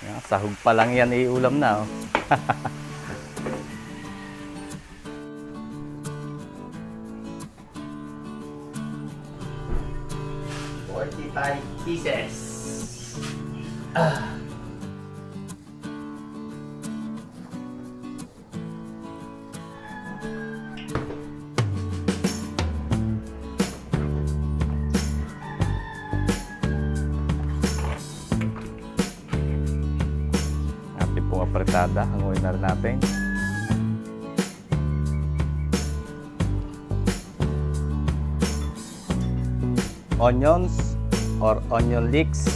Yan, sahog pa lang yan, iulam na. Oh. 45 pieces. Ating pong apretada, hanguin na rin natin. Onions or onion leeks.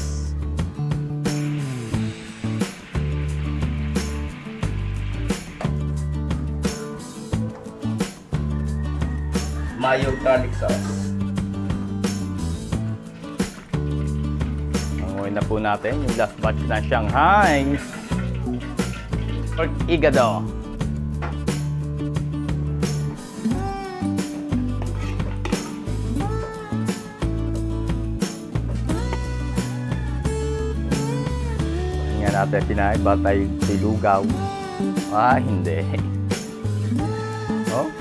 Mayo garlic sauce. Hanguin na po natin yung last batch na Shanghai pork igado. Natin pinain ba tayo silugaw? Hindi. Oh.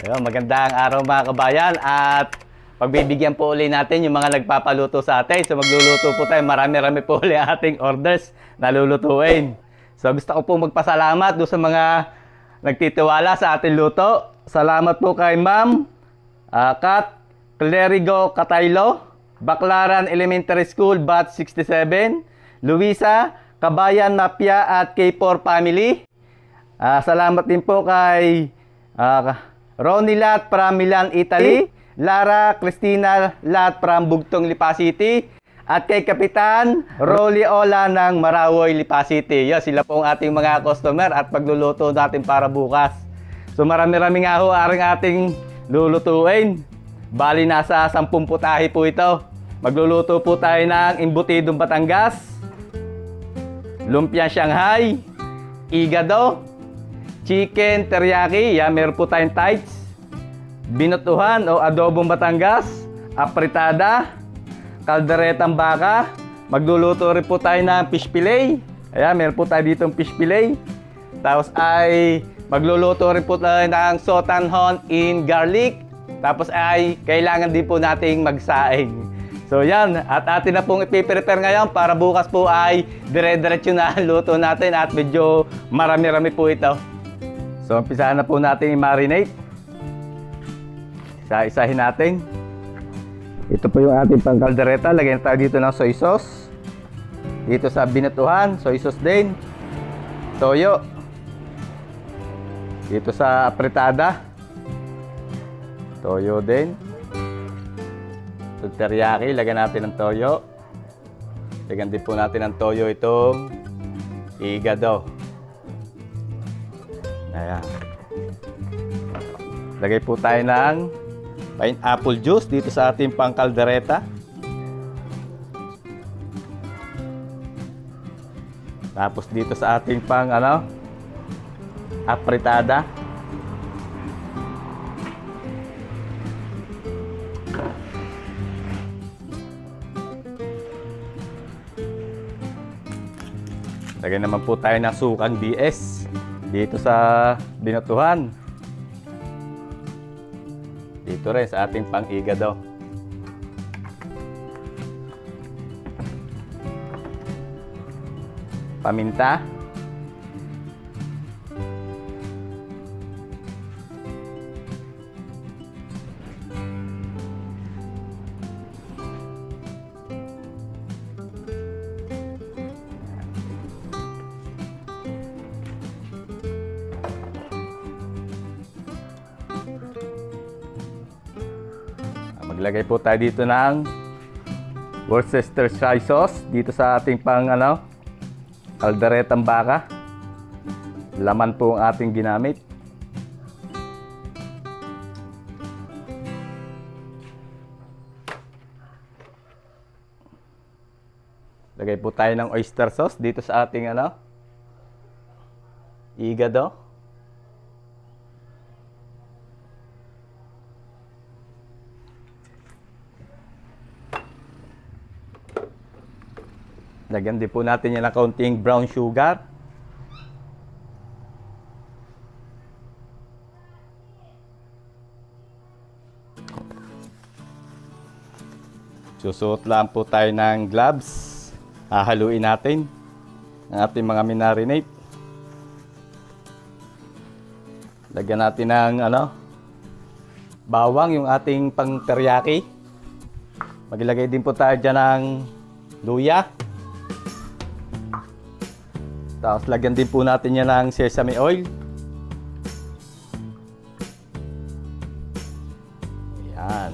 Ayun, magandang araw mga kabayan at pagbibigyan po uli natin yung mga nagpapaluto sa atin. So magluluto po tayo, marami-rami po uli ating orders na lulutuin. So gusto ko po magpasalamat doon sa mga nagtitiwala sa ating luto. Salamat po kay Ma'am Kat Clerigo Cataylo, Baclaran Elementary School, Batch 67, Luisa, Kabayan Mapia at K4 Family. Salamat din po kay Ronnie Lat from Milan, Italy, Lara Cristina Lat from Bugtong, Lipa City, at kay Kapitan Rolly Ola ng Marawoy, Lipa City. Yo, sila po ang ating mga customer at pagluluto natin para bukas. So marami-rami nga ho ating lulutuin. Bali nasa 10 putahe po ito. Magluluto po tayo ng embutidong Batangas, lumpia Shanghai, igado, chicken teriyaki, meron po tayong tights, binutuhan o adobong Batangas, apritada, kalderetang baka, magluluto rin po tayo ng fish fillet. Ayan, meron po tayo ditong fish fillet. Tapos ay magluluto rin po tayo ng sotanghon in garlic. Tapos ay kailangan din po nating magsaing. So yan, at atin na pong ipiprepare ngayon para bukas po ay dire-diretso na luto natin at medyo marami-rami po ito. So, umpisahan na po natin i-marinate. Isa-isahin natin. Ito po yung ating pangkaldereta. Lagyan tayo dito ng soy sauce. Dito sa binutuhan, soy sauce din. Toyo. Dito sa apretada, toyo din. Sa teriyaki, lagyan natin ng toyo. Lagyan din po natin ng toyo itong igado. Ayan. Lagay po tayo ng pineapple juice dito sa ating pangkaldereta. Tapos dito sa ating pang apretada. Lagay naman po tayo ng sukang DS dito sa binutuhan. Dito rin sa ating pang-igado. paminta, maglagay po tayo dito ng Worcestershire sauce dito sa ating pang kalderetang baka. Laman po ang ating ginamit. Lagay po tayo ng oyster sauce dito sa ating igado. Lagyan din po natin yan ng kaunting brown sugar. Susuot lang po tayo ng gloves. Hahaluin natin ang ating mga minarinate. Lagyan natin ng bawang, yung ating pang teriyaki. Maglagay din po tayo dyan ng luya. Tapos lagyan din po natin yan ng sesame oil. Ayan.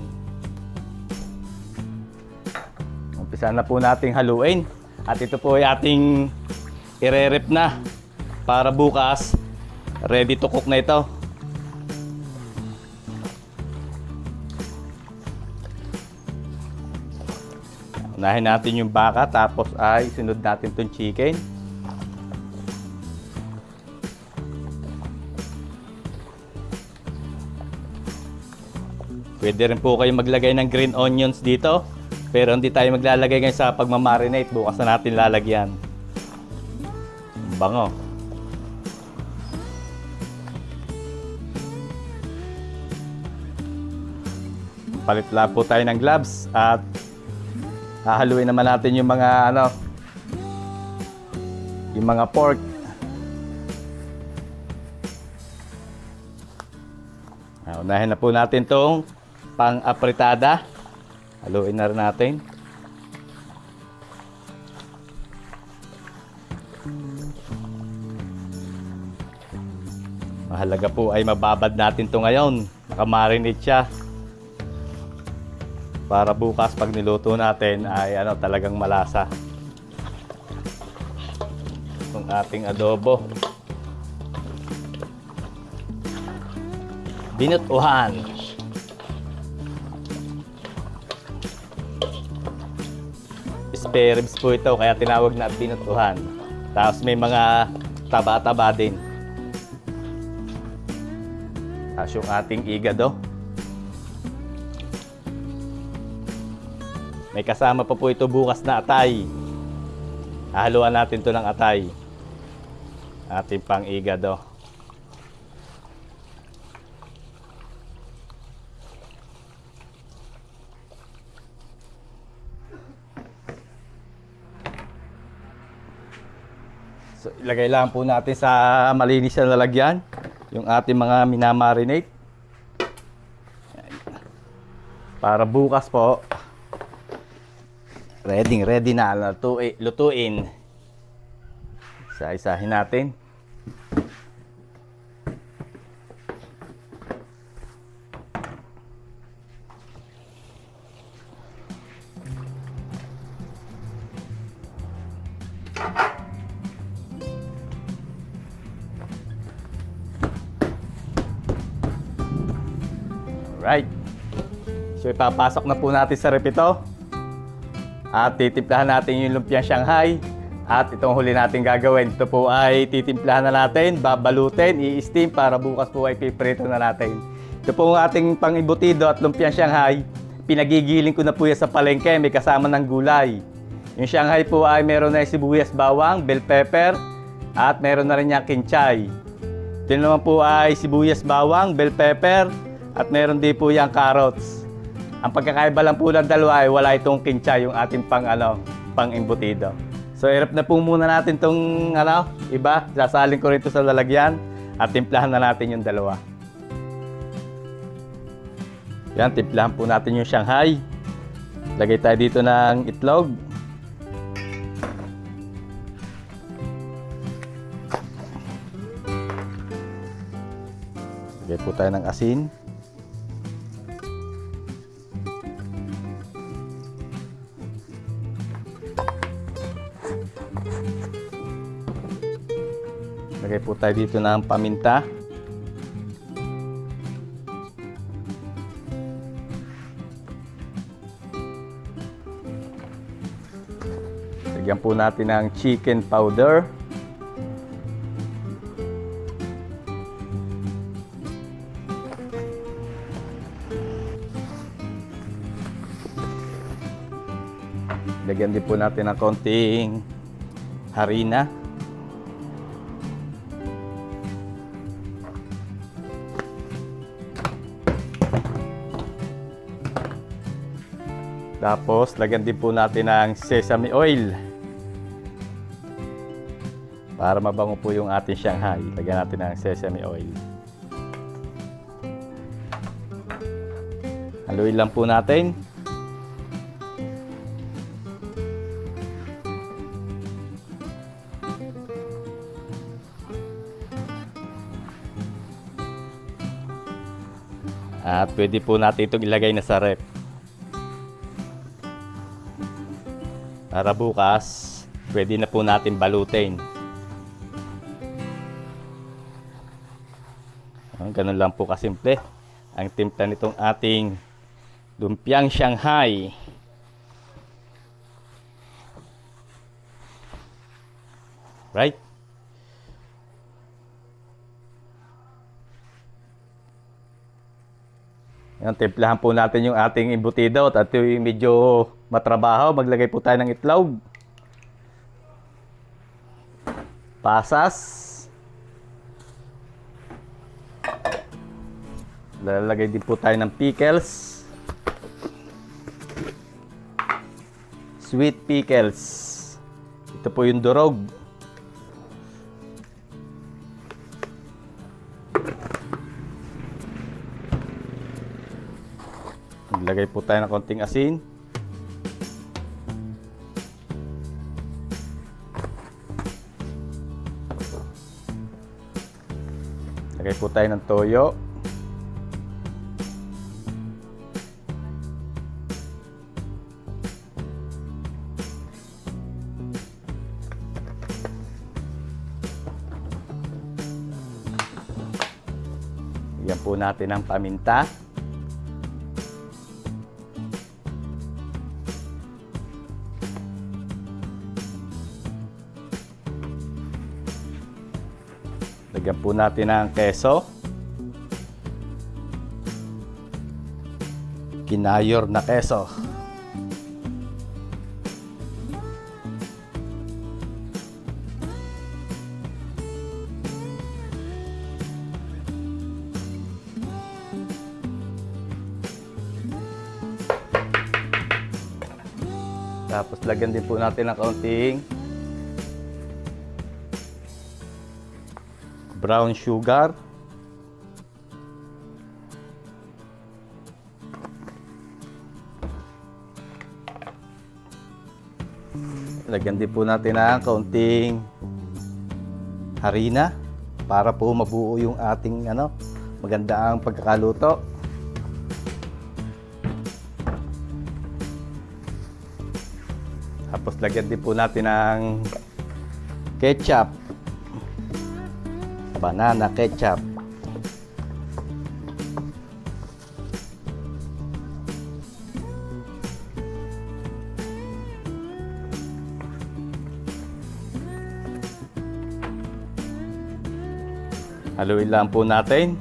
Umpisa na po nating haluin. At ito po ay ating ire-rep na para bukas. Ready to cook na ito. Unahin natin yung baka, tapos ay sunod natin itong chicken. Pwede rin po kayo maglagay ng green onions dito. Pero hindi tayo maglalagay ngayon sa pagmamarinate. Bukas na natin lalagyan. Bango. Palit lang po tayo ng gloves. At hahaluin naman natin yung mga yung mga pork. Unahin na po natin tong pang-apritada. Haluin na rin natin. Mahalaga po ay mababad natin to ngayon. Nakamarinate siya. Para bukas pag niluto natin ay talagang malasa. Itong ating adobo. Binutuhan. Spare ribs po ito, kaya tinawag na binutuhan. Tapos may mga taba-taba din. Tapos yung ating igado. May kasama pa po ito bukas na atay. Hahaluan natin ito ng atay. Ating pang igado. So, ilagay lang po natin sa malinis na lalagyan yung ating mga minamarinate. Para bukas po, ready na lutuin. Isa-isahin natin. Alright. So ipapasok na po natin sa rep ito. At titimplahan natin yung lumpiang Shanghai. At itong huli natin gagawin. Ito po ay titimplahan na natin, babalutin, i-steam para bukas po ay piprito na natin. Ito po ang ating pang-ibutido at lumpiang Shanghai. Pinagigiling ko na po yan sa palengke, may kasama ng gulay. Yung Shanghai po ay meron na yung sibuyas, bawang, bell pepper, at meron na rin yung kinchay. Ito naman po ay sibuyas, bawang, bell pepper, at meron din po yung carrots. Ang pagkakaiba lang po ng dalawa ay wala itong kinchay, yung ating pang-imbutido. So, hirap na po muna natin tong iba. Sasalin ko rito sa lalagyan at timplahan na natin yung dalawa. Yan, timplahan po natin yung Shanghai. Lagay tayo dito ng itlog. Lagay po tayo ng asin. Lagay po tayo dito ng paminta. Lagyan po natin ng chicken powder. Lagyan din po natin ng konting harina. Tapos, lagyan din po natin ng sesame oil. Para mabango po yung ating Shanghai, lagyan natin ng sesame oil. Haluin lang po natin. At pwede po natin itong ilagay na sa ref. Para bukas, pwede na po natin balutin. Ganun lang po kasimple ang timpla nitong ating lumpiang Shanghai. Right? Yan, timplahan po natin yung ating embutido at yung medyo matrabaho. Maglagay po tayo ng itlog. Pasas. Lalagay din po tayo ng pickles. Sweet pickles. Ito po yung durog. Maglagay po tayo ng konting asin. Lagay po tayo ng toyo. Lagyan po natin ng paminta. Lagyan po natin ng keso. Kinayor na keso. Tapos lagyan din po natin ng kaunting brown sugar. Lagyan din po natin ng kaunting harina para po mabuo yung ating maganda ang pagkakaluto. Tapos lagyan din po natin ng ketchup. Banana ketchup. Haluin lang po natin.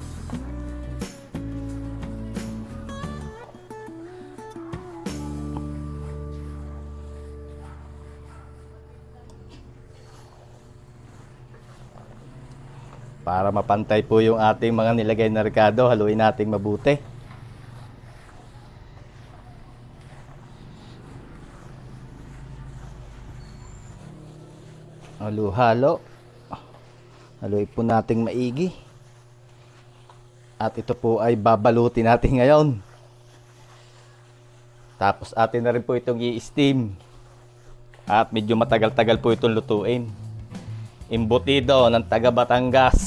Para mapantay po yung ating mga nilagay na rekado, haluin natin mabuti. Halo-halo. Haluin po nating maigi. At ito po ay babalutin natin ngayon. Tapos atin na rin po itong i-steam. At medyo matagal-tagal po itong lutuin. Embutido ng taga Batangas.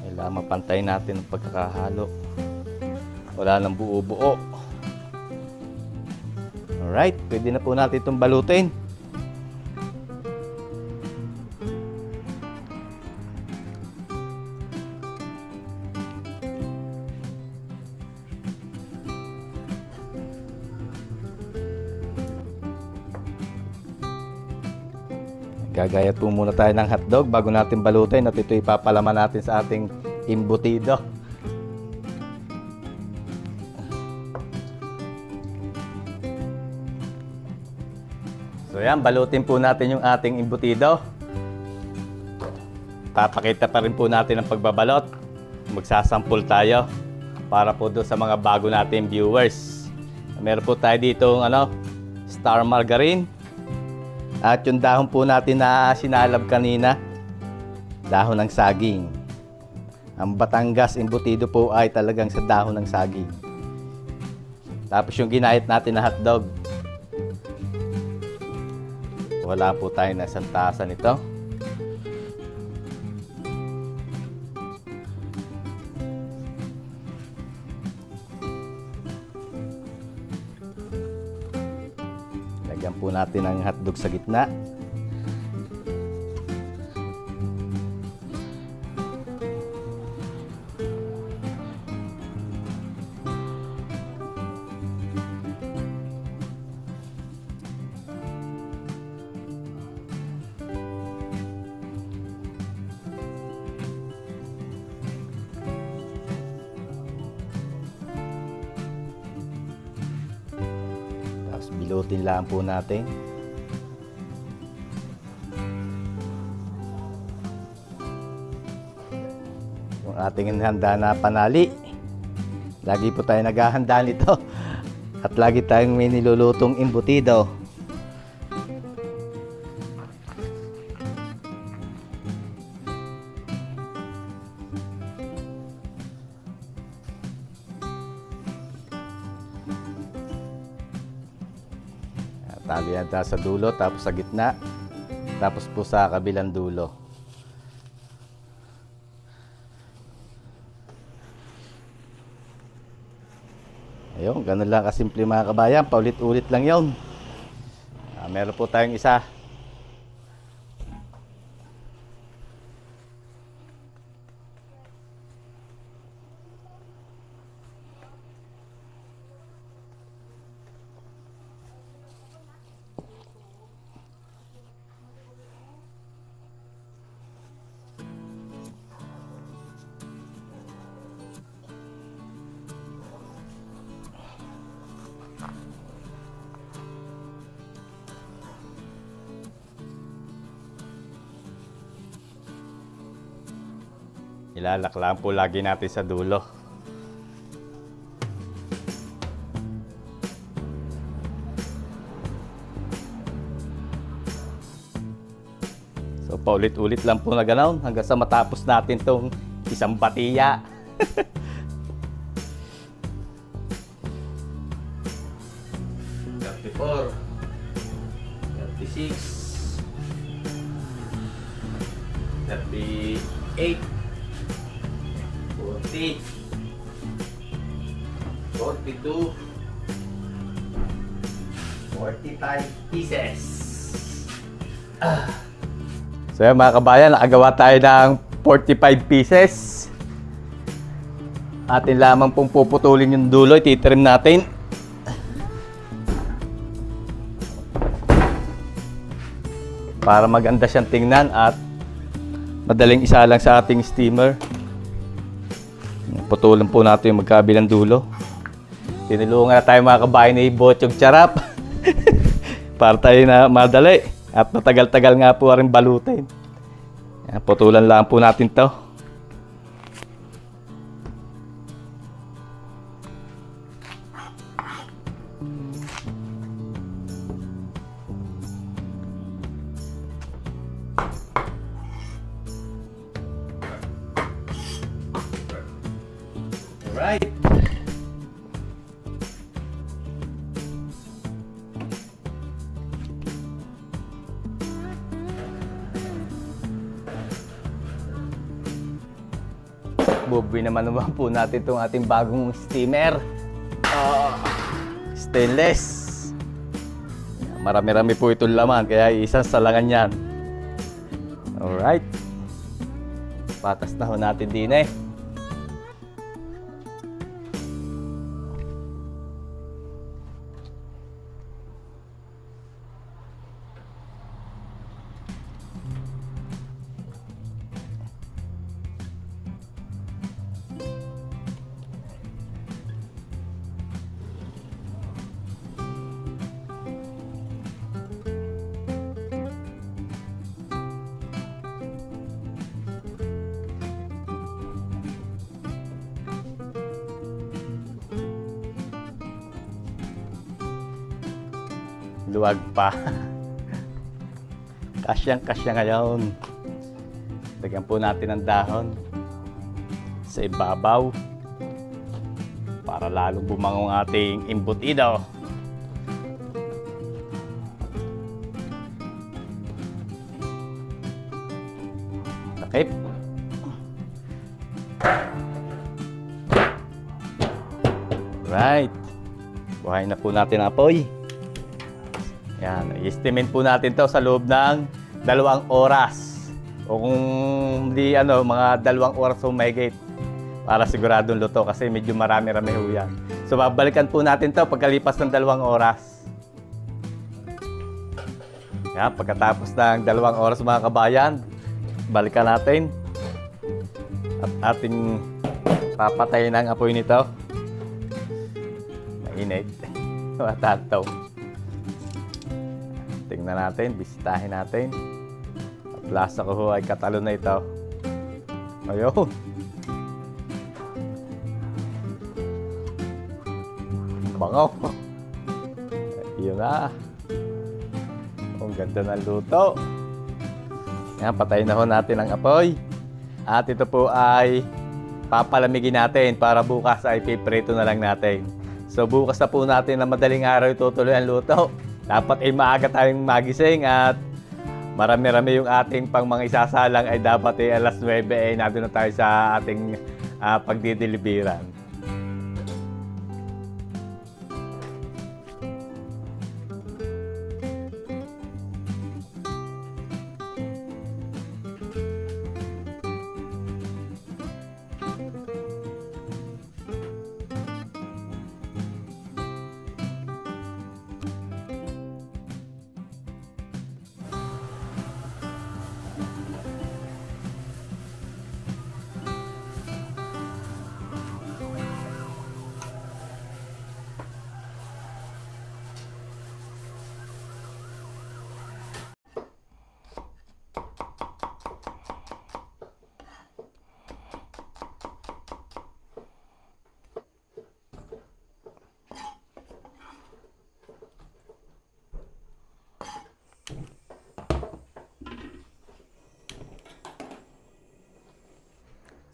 Kailangan mapantay natin ang pagkakahalo. Wala nang buo-buo. Alright, pwede na po natin itong balutin. Gagayat po muna tayo ng hotdog bago natin balutin at ito ipapalaman natin sa ating embutido. So yan, balutin po natin yung ating embutido. Papakita pa rin po natin ang pagbabalot. Magsasampul tayo para po doon sa mga bago natin viewers. Meron po tayo dito star margarine. At yung dahon po natin na sinalab kanina, dahon ng saging. Ang Batangas embutido po ay talagang sa dahon ng saging. Tapos yung ginahit natin na hotdog. Wala po tayo na isang tasa nito. Lagyan po natin ang hotdog sa gitna. Bilutin lang po natin. Yung ating handa na panali. Lagi po tayo naghahanda nito. At lagi tayong may nilulutong embutido. Tali yan sa dulo, tapos sa gitna, tapos po sa kabilang dulo. Ayun, ganun lang kasimple mga kabayan, paulit-ulit lang yun. Meron po tayong isa. Ilalak lang po lagi natin sa dulo. So paulit-ulit lang po na ganoon hanggang sa matapos natin tong isang batiya. 34, 36, 38, 40, 42, 45 pieces. So yan mga kabayan, nakagawa tayo ng 45 pieces. Atin lamang pong puputulin yung dulo, ititrim natin. Para maganda siyang tingnan at madaling isa lang sa ating steamer. Putulan po natin yung magkabilang dulo. Tinulungan na tayo mga kabayan ni Bochog Charap. Para tayo na madali. At matagal-tagal nga po rin balutin. Yan, putulan lang po natin to. Alright. Bubuin naman po natin itong ating bagong steamer. Stainless. Marami-rami po itong laman, kaya isang salangan yan. Alright. Patas na ho natin din eh. Luwag pa. Kasyang-kasya ngayon. Lagyan po natin ng dahon sa ibabaw para lalong bumangong ating embutido. Takip. Right. Buhayin na po natin ang apoy. Yan, i-estimate po natin to sa loob ng 2 oras. O kung hindi mga 2 oras o mahigit para siguradong luto kasi medyo marami-rami ho yan. So babalikan po natin to pagkalipas ng 2 oras. Yan, pagkatapos ng 2 oras mga kabayan, balikan natin. At ating papatayin ang apoy nito. Mainit. Matataw. Tingnan natin, bisitahin natin. At lasa ko ho ay katalo na ito. Ayun. Bangaw. Ayun na. Ang ganda ng luto. Yan, patayin na ho natin ang apoy. At ito po ay papalamigin natin para bukas ay piprito na lang natin. So bukas na po natin na madaling araw itutuloy ang luto. Dapat ay maaga tayong magising at marami-rami yung ating pang mga isasalang ay dapat ay alas 9 ay nandun na tayo sa ating pagdideliveran.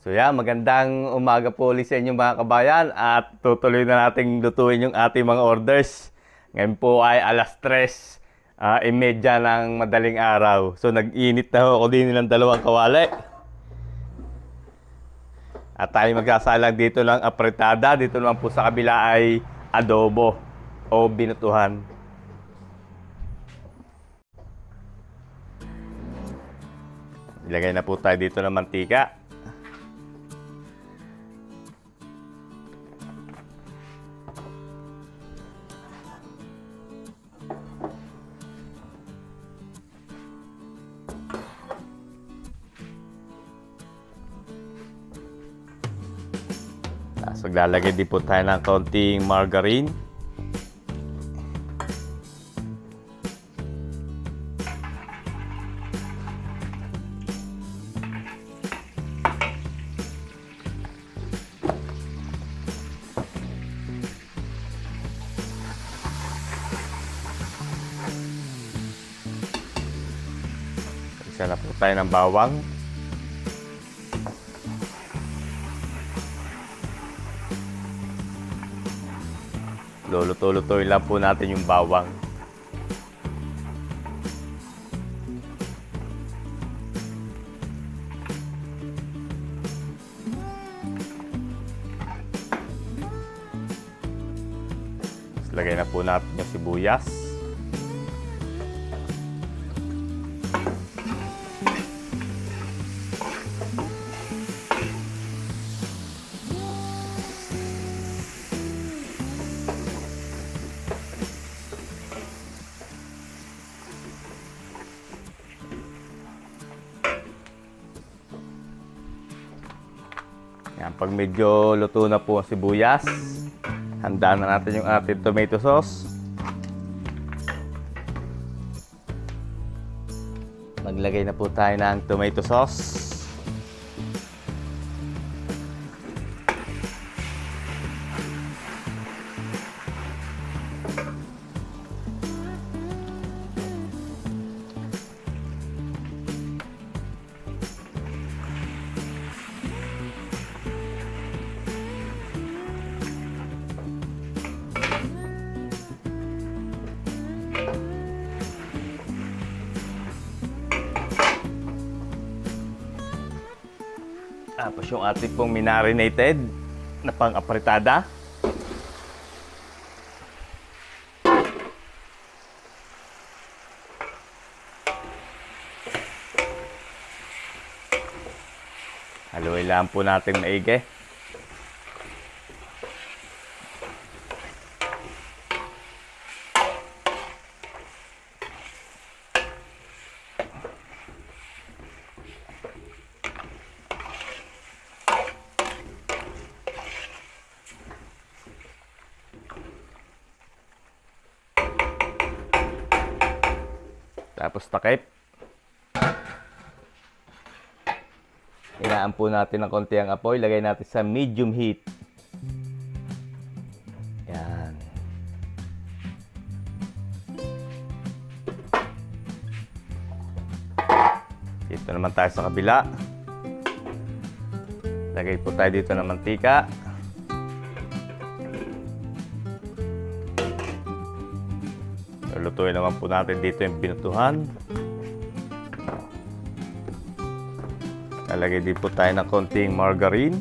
So yan, magandang umaga po ulit sa inyo mga kabayan at tutuloy na nating lutuin yung ating mga orders. Ngayon po ay alas 3:30 ng madaling araw. So nag-init na ako din ng 2 kawali. At tayo magsasalang dito lang apretada, dito naman po sa kabila ay adobo o binutuhan. Ilagay na po tayo dito ng mantika. So, maglalagay din po tayo ng konting margarine. Isa na po tayo ng bawang. Luluto-lutoy lang po natin yung bawang. Lagay na po natin yung sibuyas. Yan, pag medyo luto na po ang sibuyas, handa na natin yung ating tomato sauce. Maglagay na po tayo ng tomato sauce. Tapos yung ating pong minarinated na pang-apritada. Haluin lang po natin maigi. Tapos takip. Hinaan po natin ng konti ang apoy. Lagay natin sa medium heat. Yan. Dito naman tayo sa kabila. Lagay po tayo dito ng mantika. Lutuin naman po natin dito yung binutuhan. Lalagay din po tayo ng konting margarine.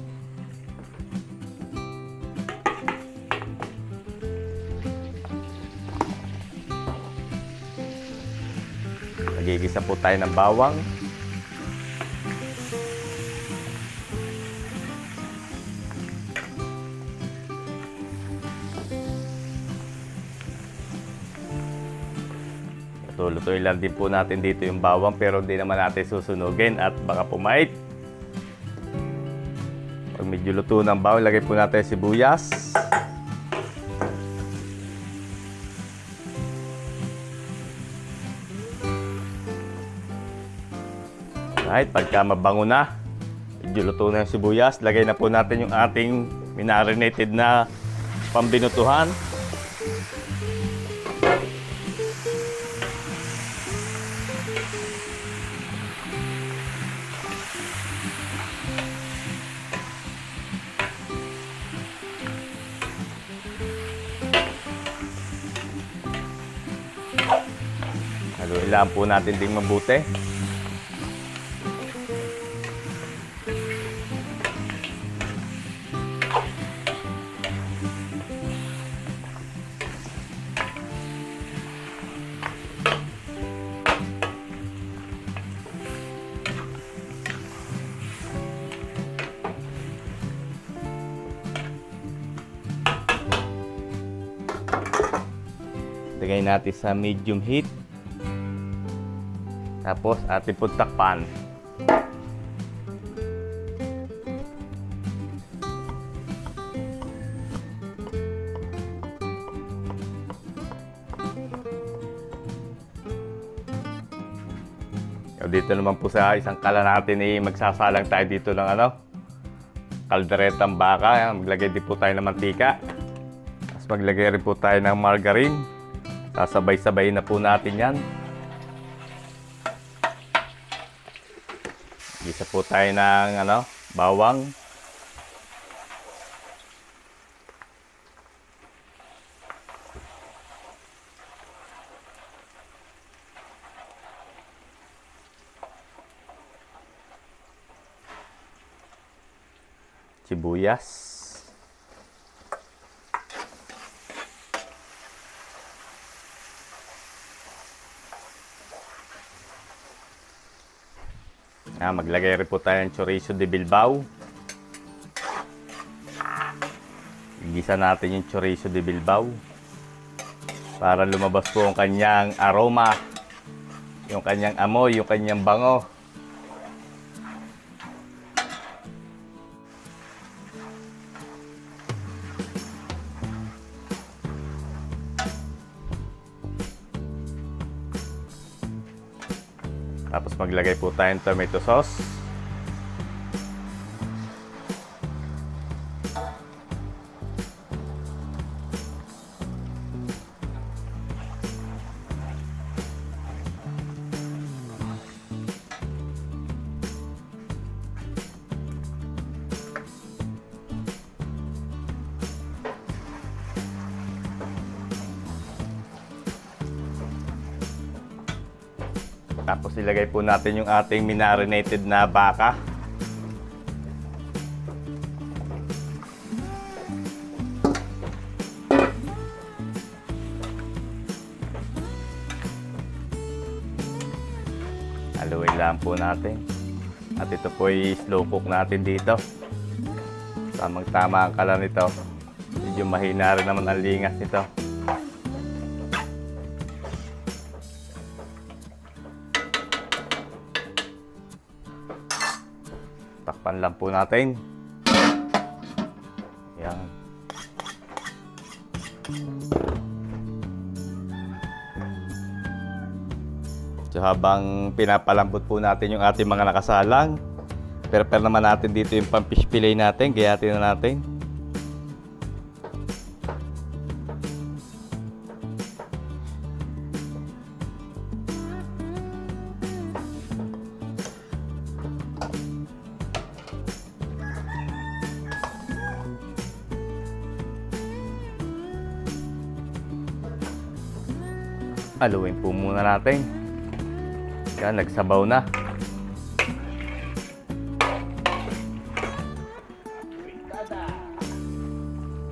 Nagigisa po tayo ng bawang. Lutuin lang din po natin dito yung bawang pero hindi naman natin susunugin at baka pumait. Pag medyo luto ng bawang, lagay po natin sibuyas. Alright, pagka mabango na, medyo luto na yung sibuyas, lagay na po natin yung ating minarinated na pambinutuhan. Haluin lang po natin ding mabuti. Lagay natin sa medium heat. Tapos ating po takpan. Dito naman po sa isang kala natin magsasalang tayo dito ng kalderetang baka. Maglagay din po tayo ng mantika. Tapos maglagay rin po tayo ng margarine. Sasabay-sabay na po natin yan. Isa po tayo ng bawang. sibuyas. Maglagay rin po tayo ng chorizo de Bilbao. Igisa natin yung chorizo de Bilbao para lumabas po ang kanyang aroma, yung kanyang amoy, yung kanyang bango. Tapos maglagay po tayo ng tomato sauce. Tapos ilagay po natin yung ating minarinated na baka. Haluin lang po natin. At ito po ay slow cook natin dito. Tamang-tama ang kalan nito. Medyo mahina rin naman ang lingas nito. Takpan lang po natin. Yan. So habang pinapalambot po natin yung ating mga nakasalang, prepare naman natin dito yung pang-fish fillet natin. Gayatin na natin. Haluin po muna natin. Yan, nagsabaw na.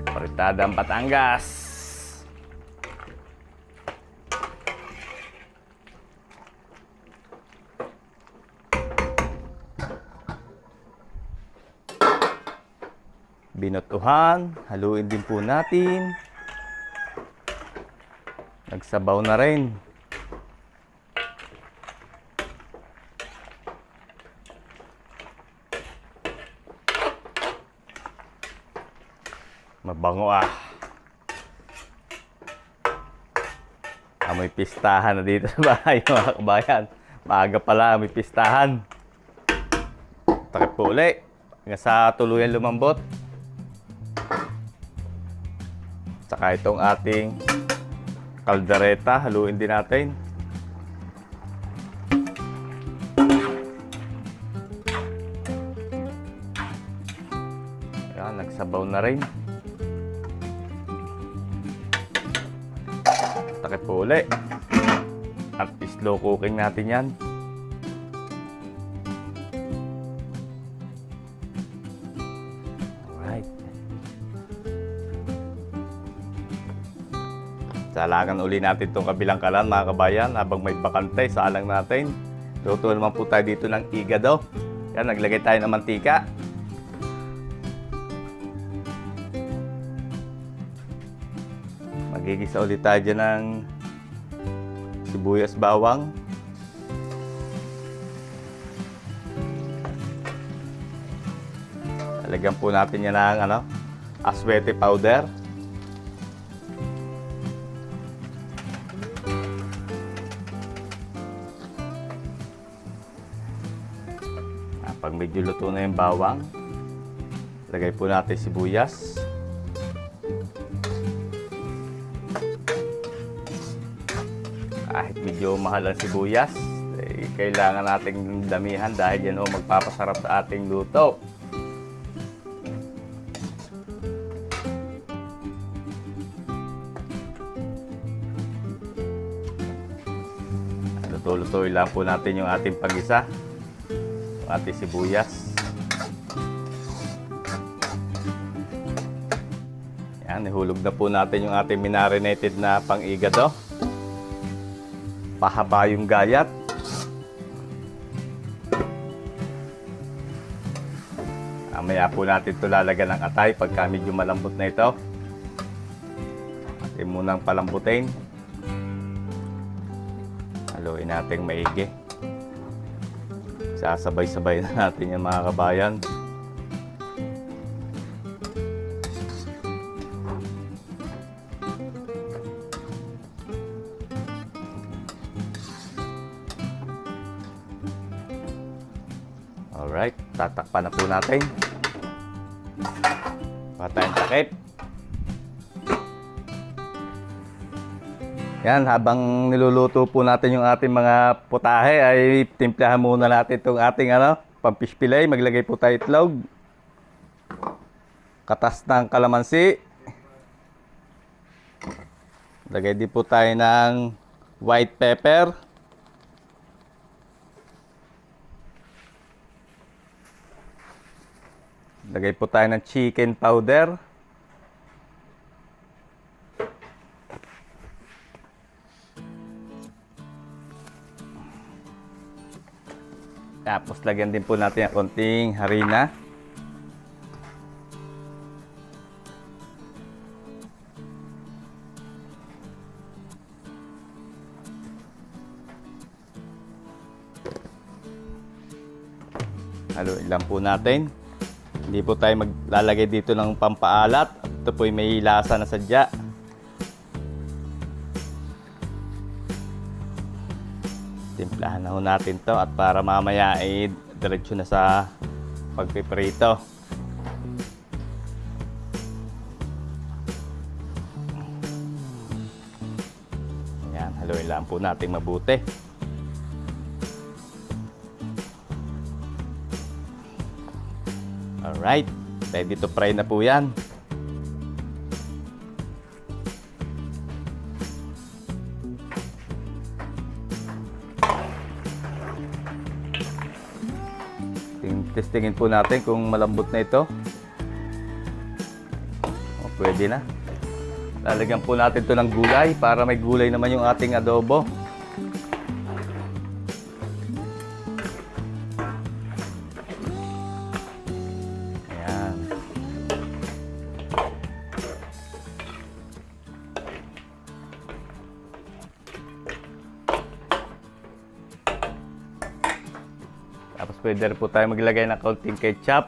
Fritada ang Batangas. Binutuhan, haluin din po natin. Nagsabaw na rin. Mabango ah. May pistahan na dito sa bahay mga kabayan. Maaga pala may pistahan. Takip po ulit. Hanggang sa tuluyan lumambot. Saka itong ating kaldereta, haluin din natin. Ayan, nagsabaw na rin. Takip po ulit. At slow cooking natin yan. Salangan uli natin itong kabilang kalan mga kabayan habang may bakante, salang natin. Luto naman po tayo dito ng igado. Yan, naglagay tayo ng mantika. Magigisa ulit tayo dyan ng sibuyas bawang. Lagyan po natin yan ng aswete powder. Pag medyo luto na yung bawang, lagay po natin sibuyas. Kahit medyo mahal ang sibuyas, kailangan nating damihan dahil yan magpapasarap sa ating luto. Luto-lutoy lang po natin yung ating pag-isa. Ating sibuyas. Yan, ihulog na po natin yung ating minarinated na pang-igado. Pahaba yung gayat. Mamaya po natin ito lalagyan ng atay pagka medyo malambot na ito. Atin munang palambutin. Haluin natin maigi. Sasabay-sabay na natin yan mga kabayan. Alright, tatakpan na po natin. Patayin takip. Yan, habang niluluto po natin yung ating mga putahe, ay timplahan muna natin itong ating pang-fish fillet. Maglagay po tayo itlog. Katas ng kalamansi. Lagay din po tayo ng white pepper. Lagay po tayo ng chicken powder. Tapos lagyan din po natin ang konting harina. Haluin lang po natin. Hindi po tayo maglalagay dito ng pampaalat. Ito po may lasa na sadya. Timplahan na ho natin to at para mamaya ay diretso na sa pagpiprito. Ayan, haluin lang po natin mabuti. Alright, ready to fry na po yan. Testingin po natin kung malambot na ito. O, pwede na. Lalagyan po natin ito ng gulay para may gulay naman yung ating adobo. Ayan. Tapos pwede rin po tayo maglagay ng kaunting ketchup.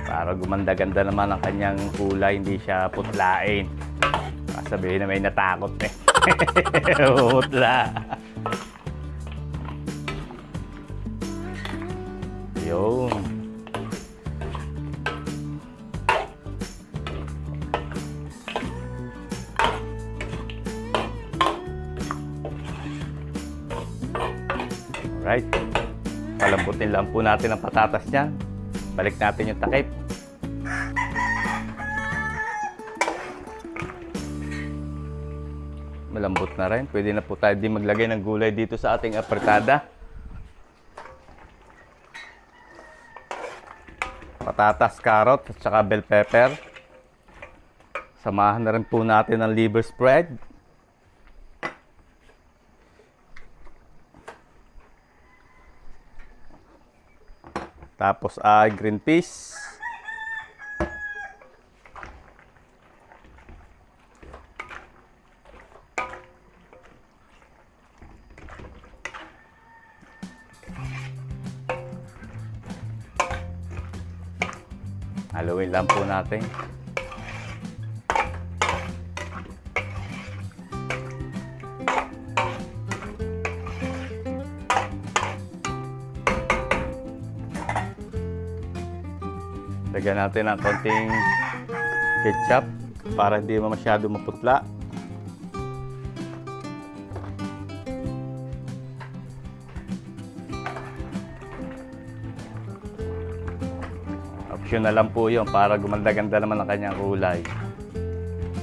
Para gumanda-ganda naman ang kanyang kulay, hindi siya putlain. Sabihin na may natakot eh. Putla. Yun. Alright. Palambutin lang po natin ang patatas niya. Balik natin yung takip. Malambot na rin. Pwede na po tayo din maglagay ng gulay dito sa ating apretada. Patatas, carrot, at saka bell pepper. Samahan na rin po natin ng liver spread. Tapos ay green peas. Haluin lang po natin. Lagyan natin ng konting ketchup para hindi masyado maputla. Optional lang po yun para gumanda-ganda naman ang kanyang kulay.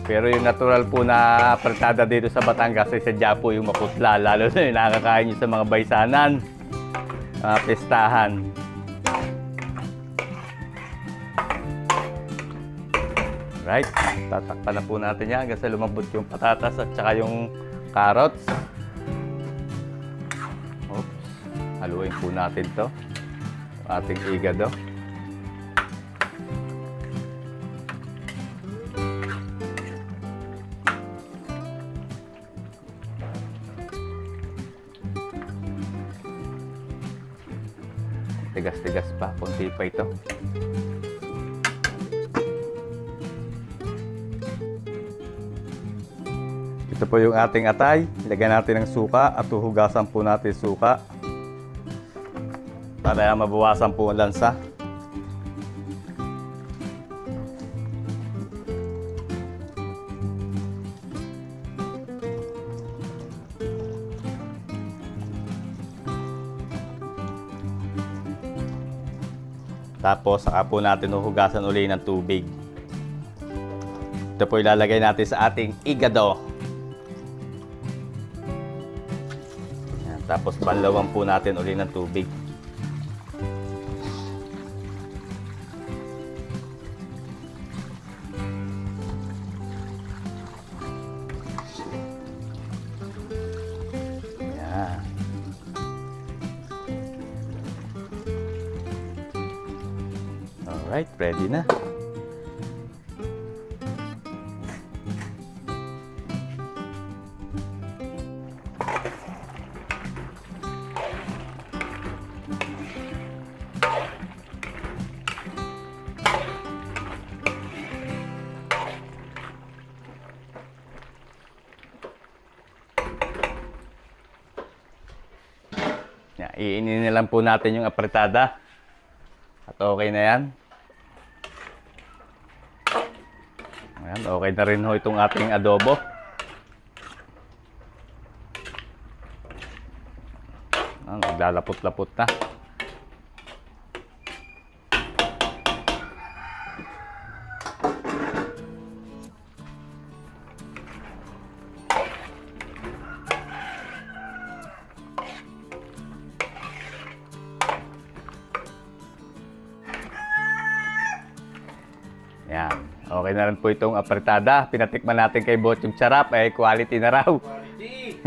Pero yung natural po na apretada dito sa Batangas ay sadya po yung maputla, lalo na yung nakakain nyo sa mga baysanan. Mga pistahan. Right, tatakpan na po natin yan hanggang sa lumambot yung patatas at saka yung carrots. Oops. Haluin po natin to. Ating igado. Tigas-tigas pa, konti pa ito. Ito po yung ating atay. Ilagyan natin ng suka at huhugasan po natin suka para mabawasan po ang lansa. Tapos saka po natin huhugasan uli ng tubig. Ito po ilalagay natin sa ating igado. Yan, tapos banlawan po natin uli ng tubig. Yan. Alright, ready na. Yan, iinin na lang po natin yung apretada. At okay na yan. Ayan, okay na rin ho itong ating adobo. Naglalapot-lapot na. Yan. Okay na rin po itong apretada. Pinatikman natin kay Bochong Charap. Quality na raw. Quality!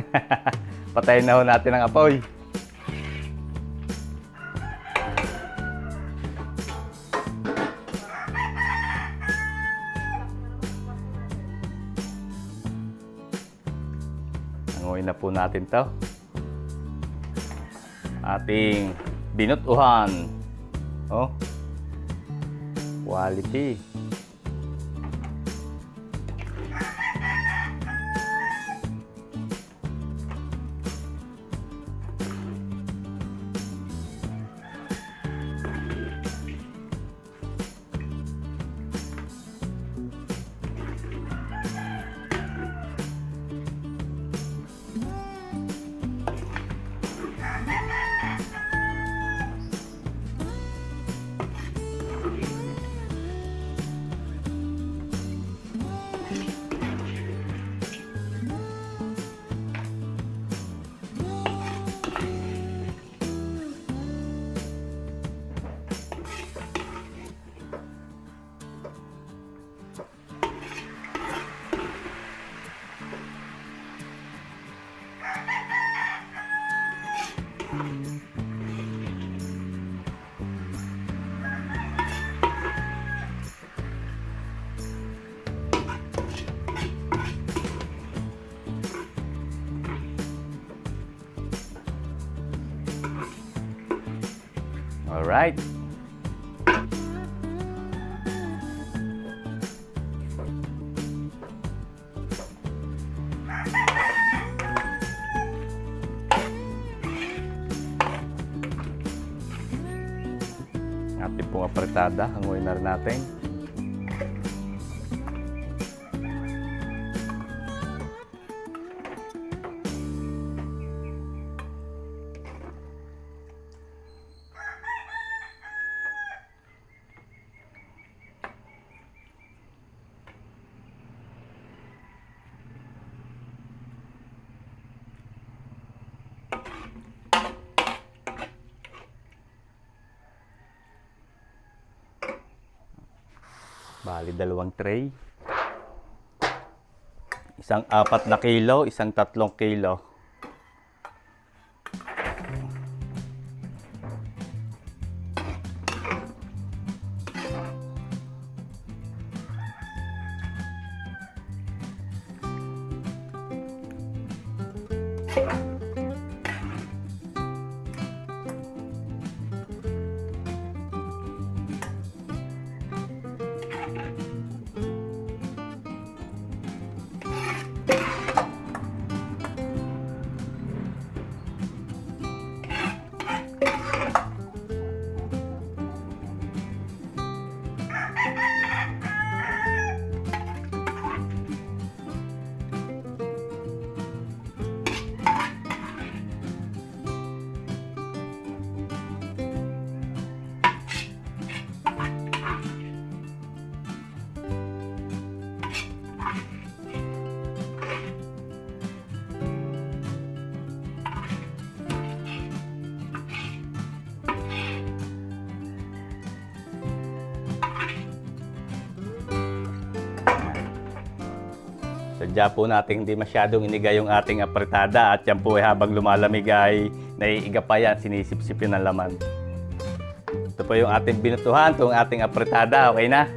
Patayin na ho natin ang apoy. Hanguin na po natin to. Ating binutuhan. Oh. Quality. All right. Ating pong apretada, hanguin na rin natin. Bali, 2 tray. Isang 4 na kilo, isang 3 kilo. Sadya po natin hindi masyadong iniga yung ating apretada at yan po ay habang lumalamig ay naiiga pa yan, sinisip-sipin ng laman. Ito po yung ating binutuhan, itong ating apretada, okay na?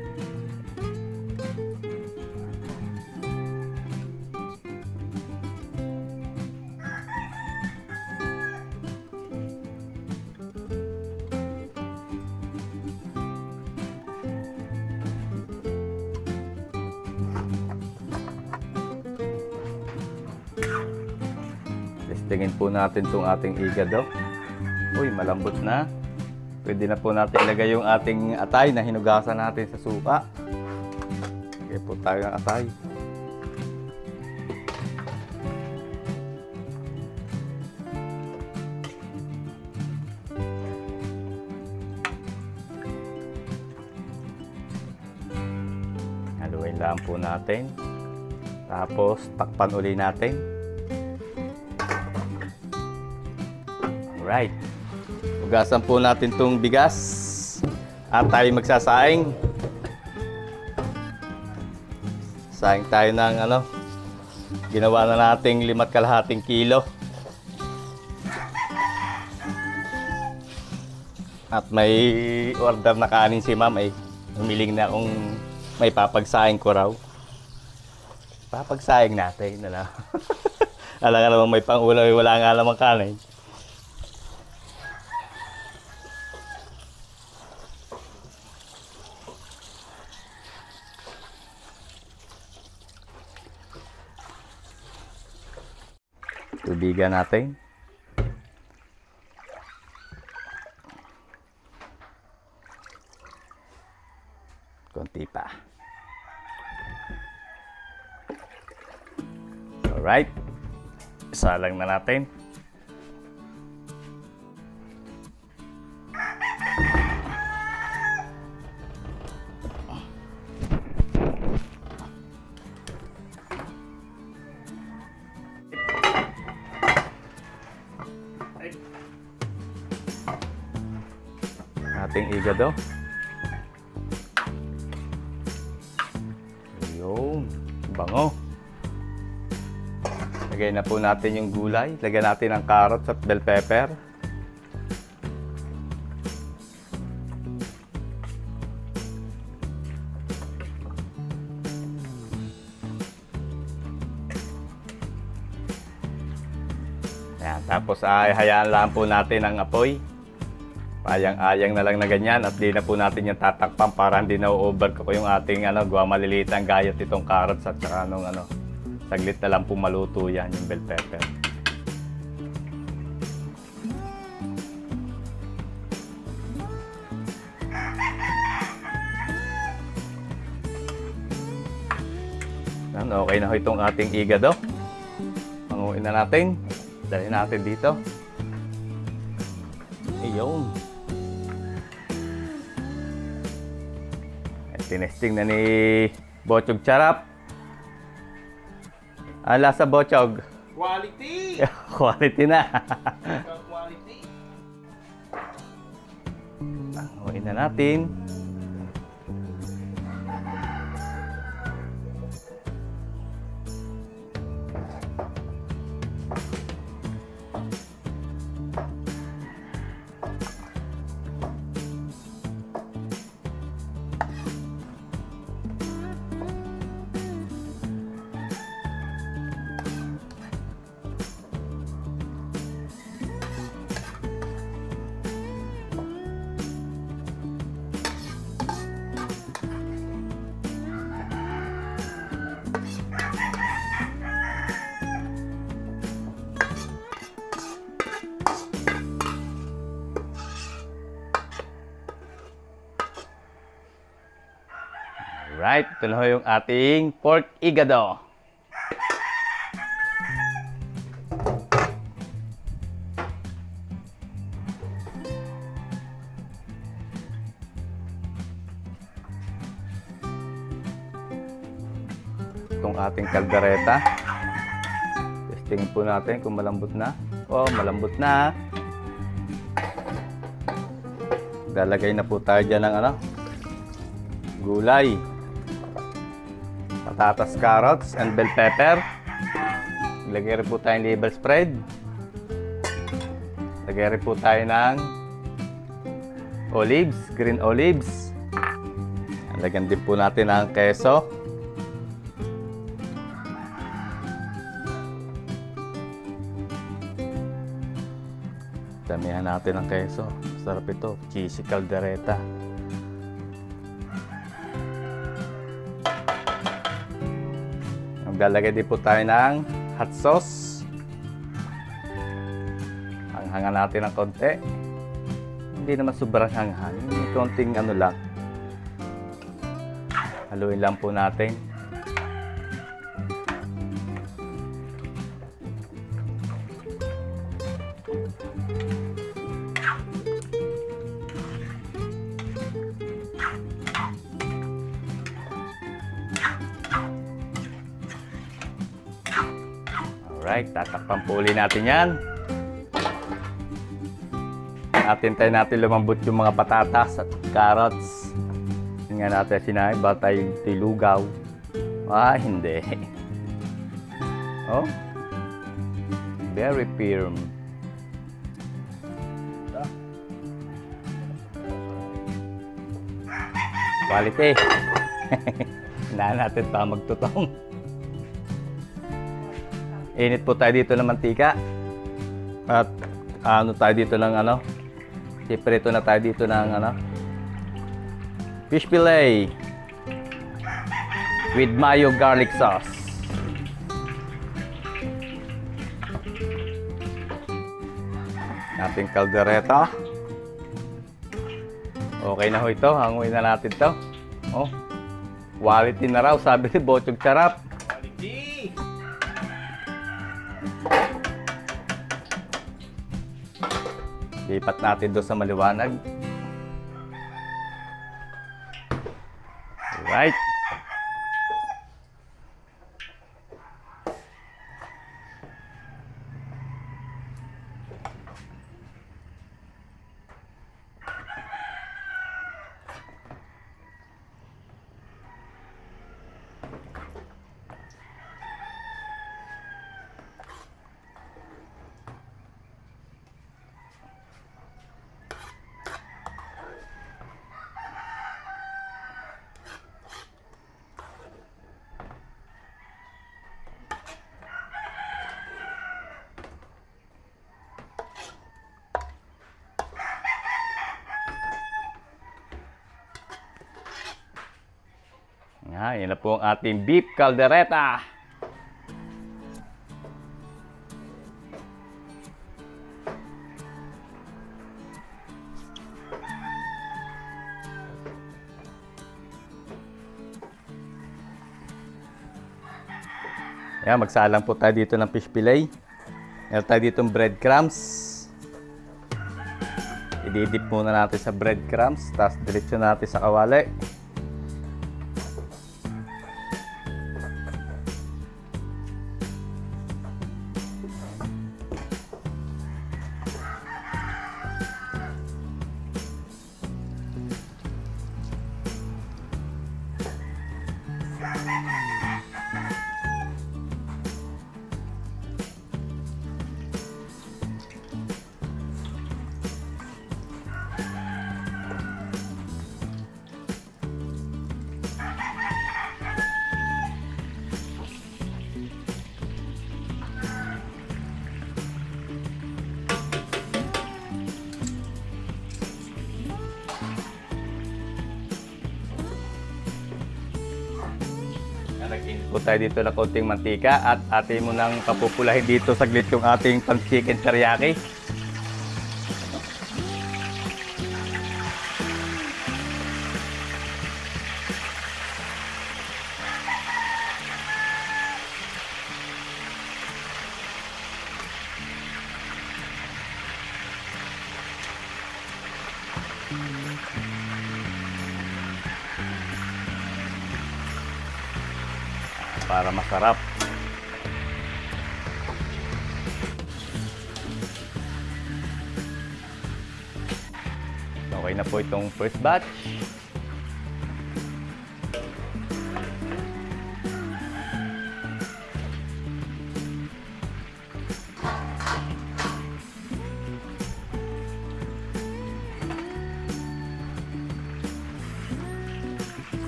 Testingin po natin itong ating igado. Uy, malambot na. Pwede na po natin ilagay yung ating atay na hinugasan natin sa suka. Lagay po tayo ng atay. Haluin lang po natin. Tapos takpan uli natin. Alright. Hugasan po natin itong bigas at tayo magsasaing. Saing tayo ng ginawa na nating 5.5 kilo. At may order na kanin si ma'am ay humiling na kung may papagsaing ko raw. Papagsaing natin. Alam nga naman may pang-ulam, wala nga namang kanin. Tubigan natin. Konti pa. Alright. Isalang na natin. Ating igado. Ayun, bango. Lagay na po natin yung gulay. Lagyan natin ang carrots at bell pepper. Ayan, tapos ay hayaan lang po natin ang apoy. Ayang-ayang na lang na ganyan at di na po natin yung tatakpan para hindi na overcook yung ating gawa maliliit ang gayat itong carrots at saka saglit na lang po maluto yan yung bell pepper. Okay na ho itong ating igado. Panguin na natin. Dali natin dito. Ayun. Tinesting na ni Bochog Charap. Ang lasa Bochog? Quality! Quality na. Quality. Panguin na natin. Alright, ito na ho yung ating pork igado. Itong ating kaldereta. Testingin po natin kung malambot na. Oh, malambot na. Lalagay na po tayo dyan ng gulay. Patatas, carrots, and bell pepper. Lagay rin po tayo ng liver spread. Lagay rin po tayo ng olives, green olives. Lagyan din po natin ng keso. Damihan natin ng keso. Sarap ito. Cheesy caldereta. Maglalagay din po tayo ng hot sauce. Hanghangan natin ng konti. Hindi naman sobrang hanghan. May konting lang. Haluin lang po natin. Alright, tatakpan po uli natin yan. Tayo natin lumambot yung mga patatas at carrots. Hindi nga natin sinabi, ba tayo tilugaw? Ah, hindi. Oh, very firm. Quality. Hinaan natin pa magtutong. Init po tayo dito ng mantika. At tayo dito ng Siprito na tayo dito ng fish fillet with mayo garlic sauce. Ating kaldereta. Okay na ho ito. Hanguin na natin to. Oh, quality na raw. Sabi ni Bochog sarap. Quality! Lipat natin doon sa maliwanag. Alright. Yan na po ang ating beef caldereta. Yan, magsalang po tayo dito ng fish fillet. Meron tayo dito ng breadcrumbs. Ididip muna natin sa breadcrumbs, tapos diretso natin sa kawali. Nag-init po tayo dito na konting mantika at atin mo nang papupulahin dito saglit yung ating pan-chicken teriyaki. Para masarap. Okay na po itong first batch.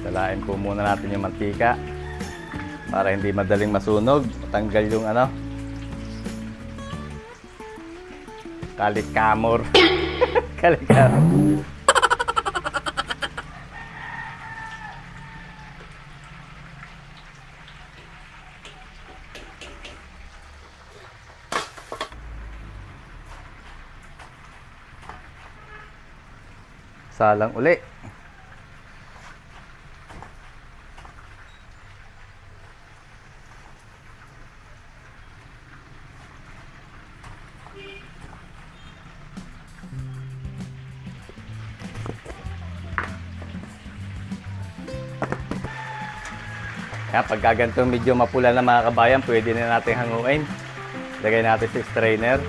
Salain po muna natin yung mantika para hindi madaling masunog. Tanggal yung kalikamor. Kalikamor. Salang uli. Yan, pagka ganito medyo mapula na mga kabayan, pwede na natin hanguin. Lagay natin sa strainer.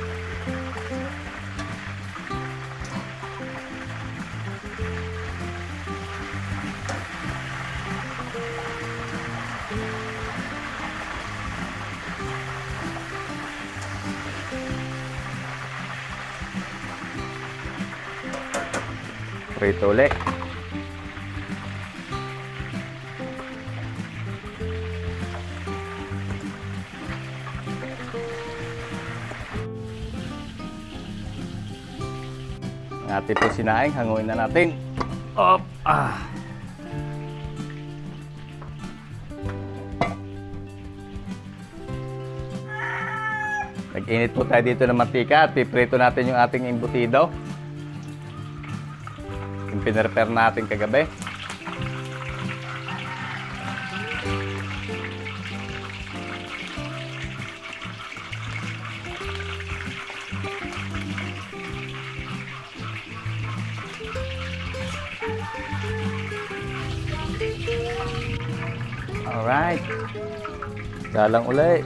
Prito ulit. Ang ating po sinaing, hanguin na natin. Op! Nag-init po tayo dito ng mantika at piprito natin yung ating embutido. Yung pinrepair natin kagabi. Alright. Galang ulit.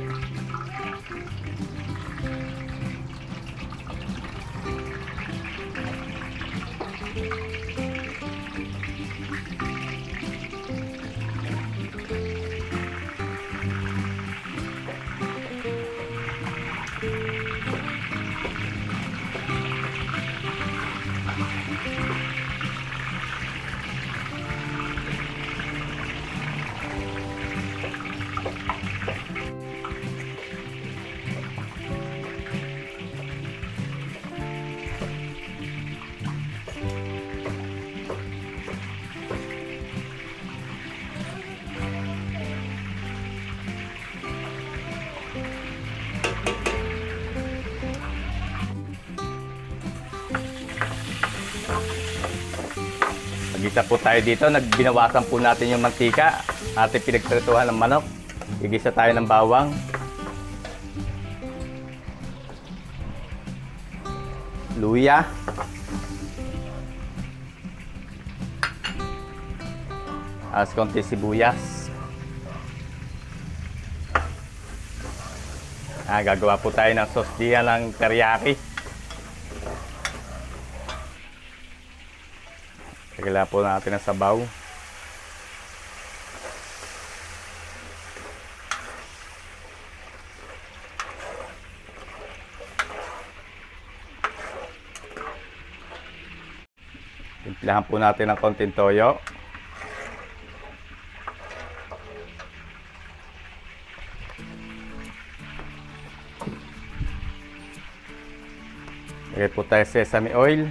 Nagisa po tayo dito, nagbinawasan po natin yung mantika, ating pinagprituhan ng manok. Igisa tayo ng bawang. Luya. As konti sibuyas. Gagawa po tayo ng sauce diyan ng teriyaki. Kailangan po natin ng sabaw. Timplahan po natin ng konting toyo. Lagay po tayo sesame oil.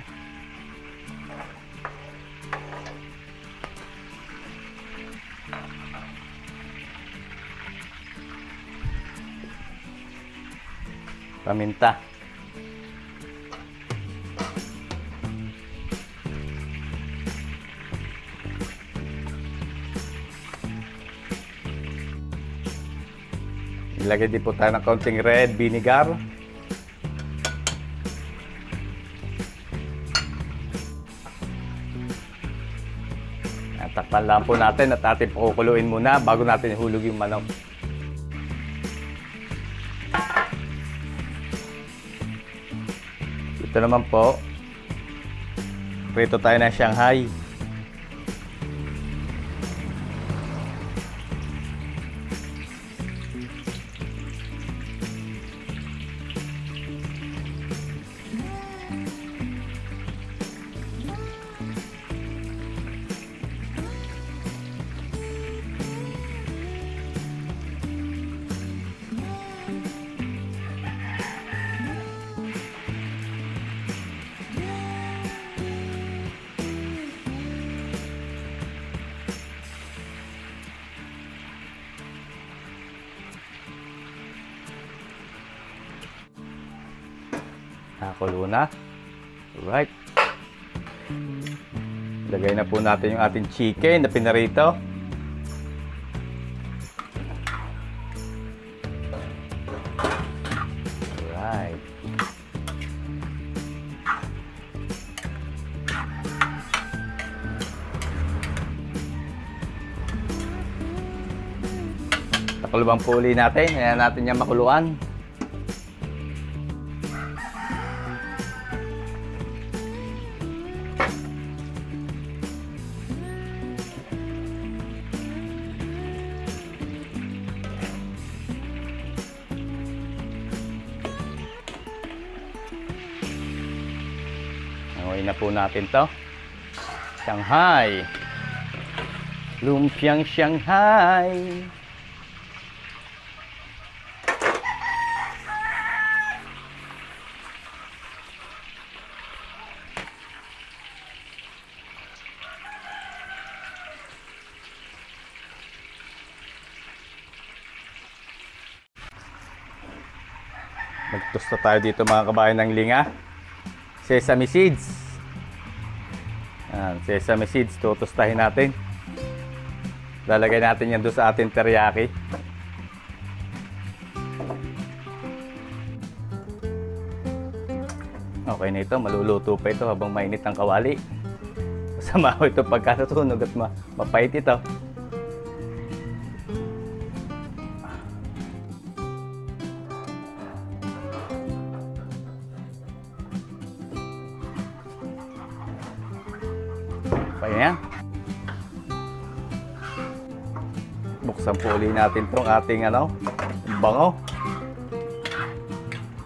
Paminta. Ilagay din po tayo ng konting red vinegar. Takpan lang po natin at ating pakukuluin muna bago natin ihulog yung manok. Ito naman po, prito tayo ng Shanghai. Nakakulo na. Alright. Lagay na po natin yung ating chicken na pinarito. Alright. Takuluban po uli natin. Ayan natin yung makuluan. Ngayon na po natin to. Shanghai. Lumpiang Shanghai. Magtusto tayo dito mga kabayan ng linga. Sesame seeds. Ayan, sesame seeds. Tutustahin natin. Lalagay natin yan doon sa ating teriyaki. Okay na ito. Maluluto pa ito habang mainit ang kawali. Masama ko ito pagkatutunog at mapait ito. Ayan. Buksan po ulit natin itong ating bango.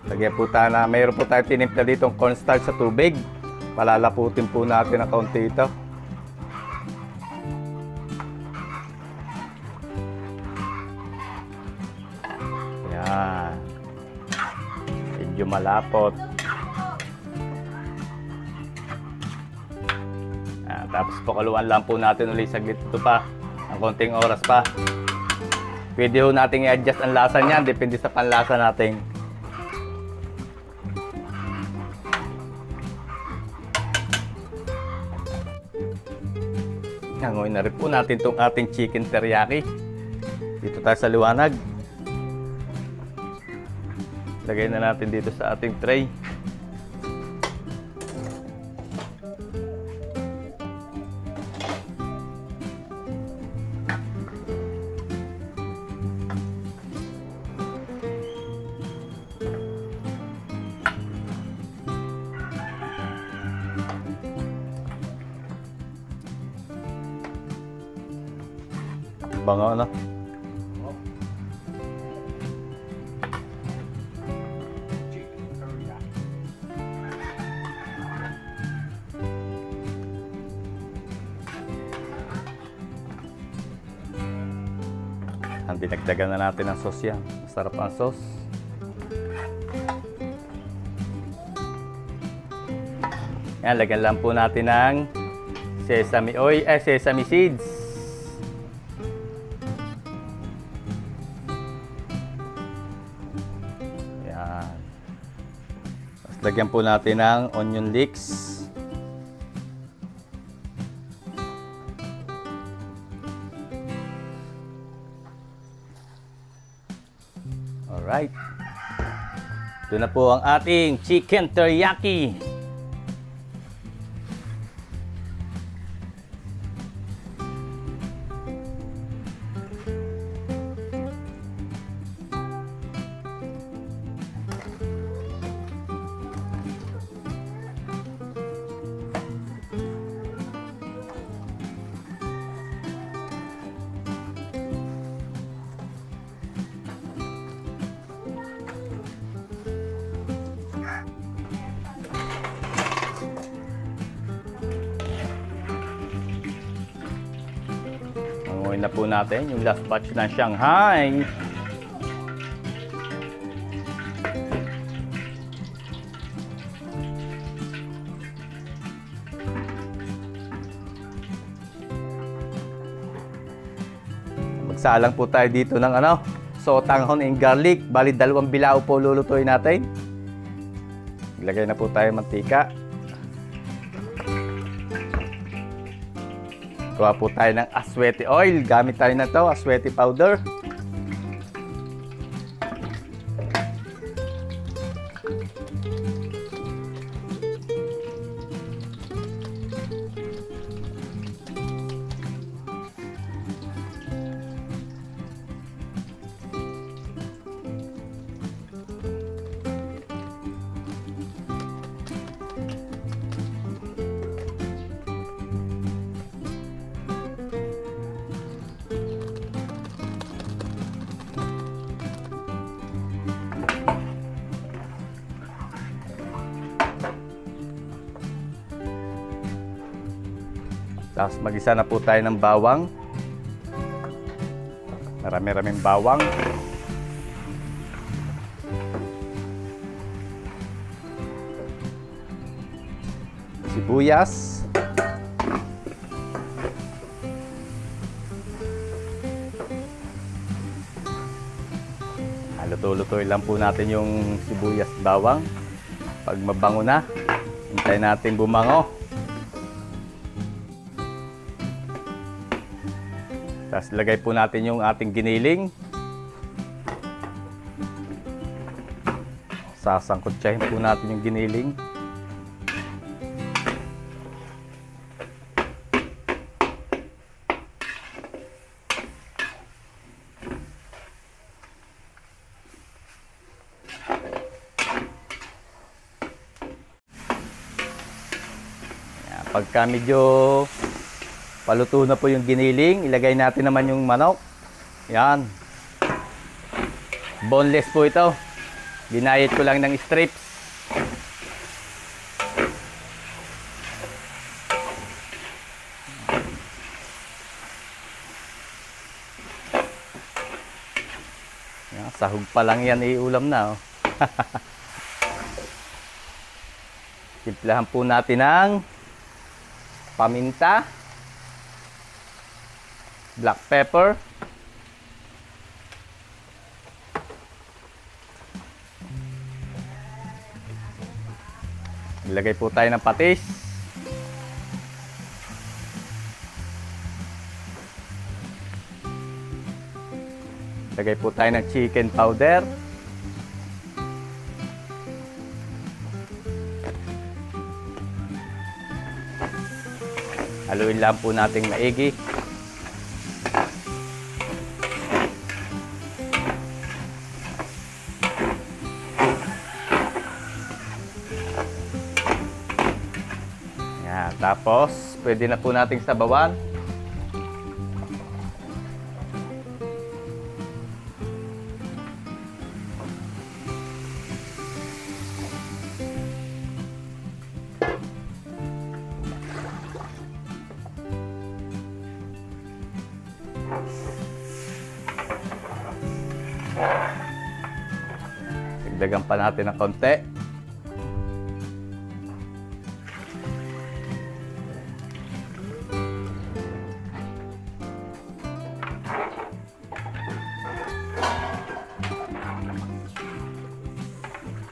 Lagyan po tayo na, mayroon po tayo tinimpla dito ng cornstarch sa tubig. Palalaputin po natin ng kaunti ito. Ayan. Medyo malapot. Tapos pakaluan lang po natin ulit saglit ito pa. Ang konting oras pa. Pwede ho natin i-adjust ang lasa niyan. Depende sa panlasa natin. Ngayon na rin po natin itong ating chicken teriyaki. Dito tayo sa liwanag. Lagay na natin dito sa ating tray. Bango na. Dinagdagan na natin ang sauce yan. Masarap ang sauce. Yan, lagyan lang po natin ng sesame oil, sesame seeds. Yan. Tapos lagyan po natin ng onion leeks. Alright. Ito na po ang ating chicken teriyaki. Banguin na po natin yung last batch ng Shanghai. Magsalang po tayo dito ng sotanghon and garlic. Bali 2 bilao po lulutuin natin. Ilagay na po tayo mantika. Kuha po tayo ng aswete oil. Gamit tayo na to, aswete powder. Tapos mag-isa na po tayo ng bawang. Marami-raming bawang. Sibuyas. Luto-lutoy lang po natin yung sibuyas bawang. Pag mabango na, hintayin natin bumango. Tapos lagay po natin yung ating giniling. Sasangkutsahin po natin yung giniling. Yan, pagka medyo paluto na po yung giniling, ilagay natin naman yung manok. Yan. Boneless po ito. Ginayat ko lang ng strips. Yan, sahog pa lang yan, iulam na. Timplahan po natin ng paminta, black pepper, ilagay po tayo ng patis, ilagay po tayo ng chicken powder, haluin lang po nating maigi. Tapos, pwede na po nating sabawan. Dagdagan pa natin ng konti.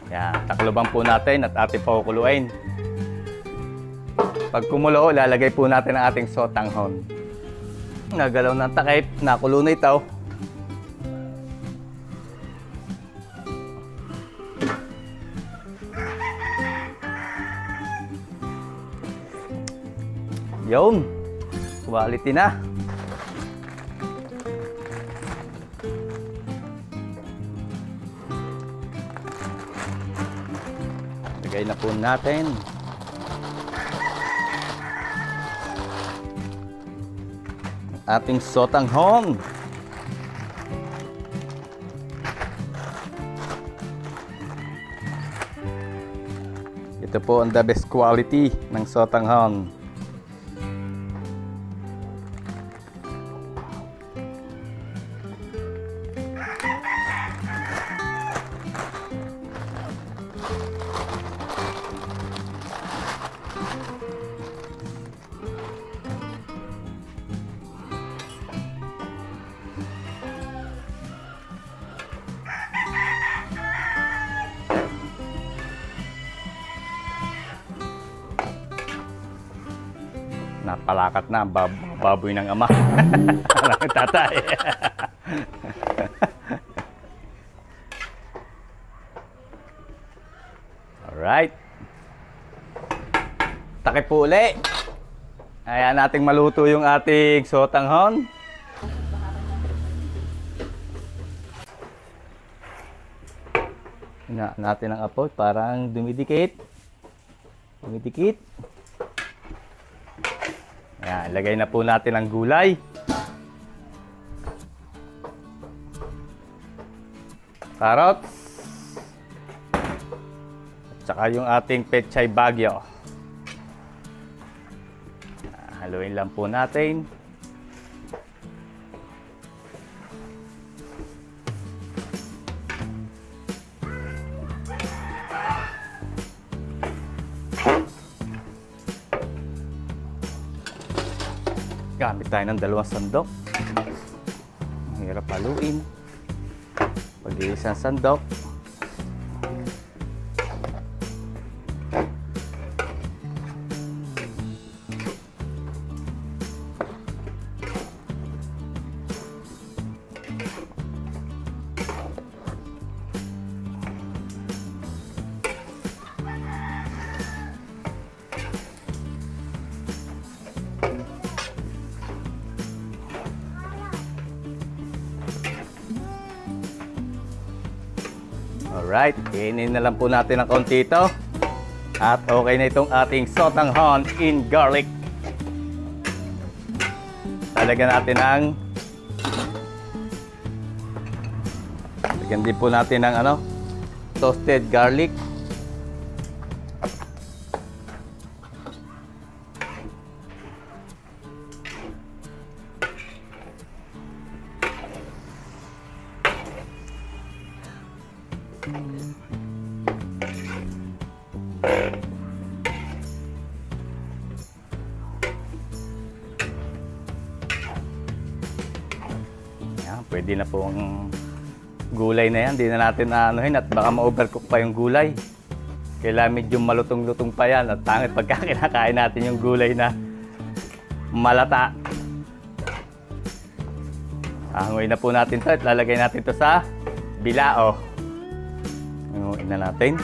Yan, takloban po natin at ating pakukuluin. Pag kumulo, lalagay po natin ang ating sotanghon. Nagalaw ng takip, nakulo na ito. Yun, quality na. Lagay na po natin. Ating sotanghon. Ito po ang the best quality ng sotanghon. Napalakat na ang baboy ng ama. Ang tatay. Alright. Takip po uli. Ayan nating maluto yung ating sotanghon. Hinaan natin ang apoy, parang dumidikit. Dumidikit. Ayan, lagay na po natin ang gulay. Carrots. At saka yung ating pechay bagyo. Haluin lang po natin. Gamit tayo ng 2 sandok. Mahirap haluin. Pag-iisang sandok. Alright, kainin na lang po natin ng konti ito. At okay na itong ating sotanghon in garlic. Talagyan natin ng lagyan din po natin ng toasted garlic. Yan, pwede na po ang gulay na yan. Hindi na natin anuhin at baka ma-overcook pa yung gulay. Kailangan medyo malutong-lutong pa yan at pangit pagka kinakain natin yung gulay na malata. Hanguin na po natin ito at lalagay natin ito sa bilao. Hanguin na natin.